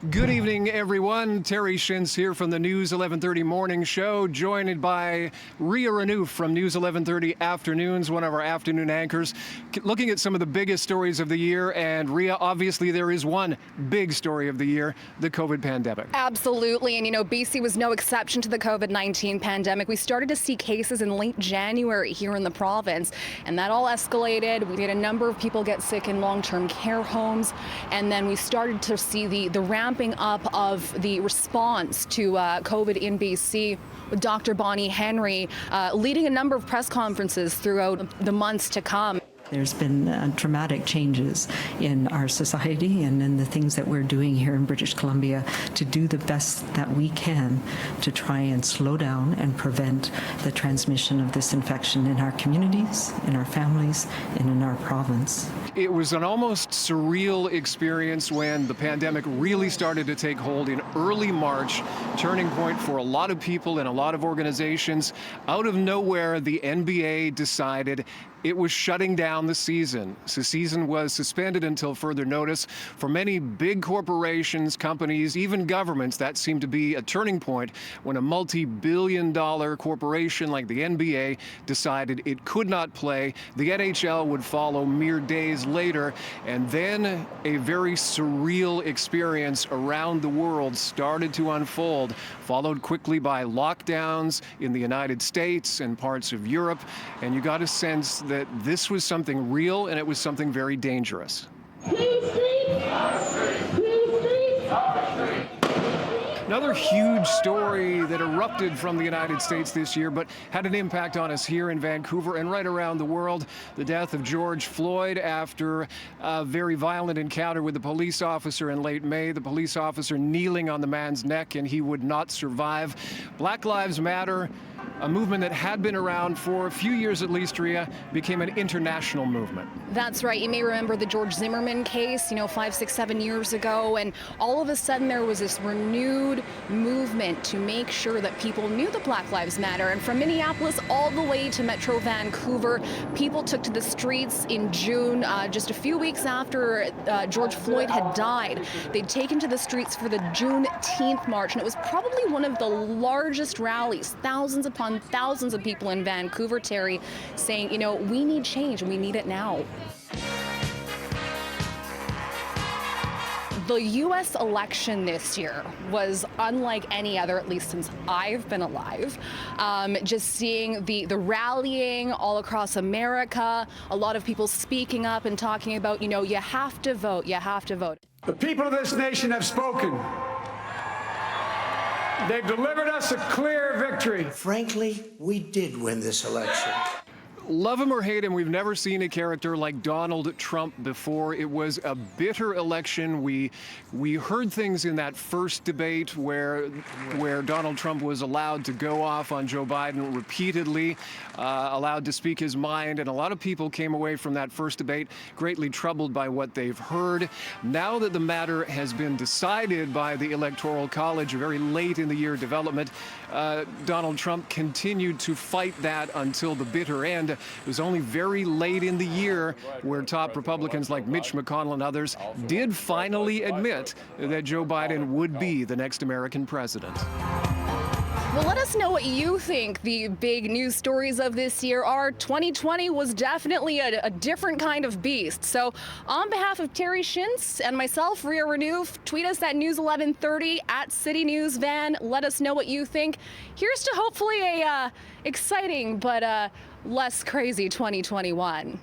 Good evening, everyone. Terry Schintz here from the News 1130 Morning Show, joined by Renouf from News 1130 Afternoons, one of our afternoon anchors, looking at some of the biggest stories of the year. And Rhea, obviously there is one big story of the year, the COVID pandemic. Absolutely. And, BC was no exception to the COVID-19 pandemic. We started to see cases in late January here in the province, and that all escalated. We had a number of people get sick in long-term care homes, and then we started to see the ramping up of the response to COVID in BC, with Dr. Bonnie Henry leading a number of press conferences throughout the months to come. There's been dramatic changes in our society and in the things that we're doing here in British Columbia to do the best that we can to try and slow down and prevent the transmission of this infection in our communities, in our families, and in our province. It was an almost surreal experience when the pandemic really started to take hold in early March, turning point for a lot of people and a lot of organizations. Out of nowhere, the NBA decided it was shutting down the season. The season was suspended until further notice. For many big corporations, companies, even governments, that seemed to be a turning point when a multi-billion-dollar corporation like the NBA decided it could not play. The NHL would follow mere days later, and then a very surreal experience around the world started to unfold, followed quickly by lockdowns in the United States and parts of Europe, and you got a sense that this was something real and it was something very dangerous. Another huge story that erupted from the United States this year, but had an impact on us here in Vancouver and right around the world. The death of George Floyd after a very violent encounter with a police officer in late May. The police officer kneeling on the man's neck, and he would not survive. Black Lives Matter, a movement that had been around for a few years at least, Rhea, became an international movement. That's right. You may remember the George Zimmerman case, 5, 6, 7 years ago, and all of a sudden there was this renewed movement to make sure that people knew that Black Lives Matter. And from Minneapolis all the way to Metro Vancouver, people took to the streets in June, just a few weeks after George Floyd had died. They'd taken to the streets for the Juneteenth march, and it was probably one of the largest rallies, thousands upon thousands of people in Vancouver, Terry, saying, we need change and we need it now. The U.S. election this year was unlike any other, at least since I've been alive. Just seeing the rallying all across America, a lot of people speaking up and talking about, you have to vote, you have to vote. The people of this nation have spoken. They've delivered us a clear victory. Frankly, we did win this election. Love him or hate him, we've never seen a character like Donald Trump before. It was a bitter election. We heard things in that first debate where Donald Trump was allowed to go off on Joe Biden repeatedly, allowed to speak his mind, and a lot of people came away from that first debate greatly troubled by what they've heard. Now that the matter has been decided by the Electoral College, a very late in the year development, Donald Trump continued to fight that until the bitter end. It was only very late in the year where top Republicans like Mitch McConnell and others did finally admit that Joe Biden would be the next American president. Well, let us know what you think the big news stories of this year are. 2020 was definitely a different kind of beast. So on behalf of Terry Schintz and myself, Rhea Renouf, tweet us at News 1130 at City News Van. Let us know what you think. Here's to hopefully a exciting but less crazy 2021.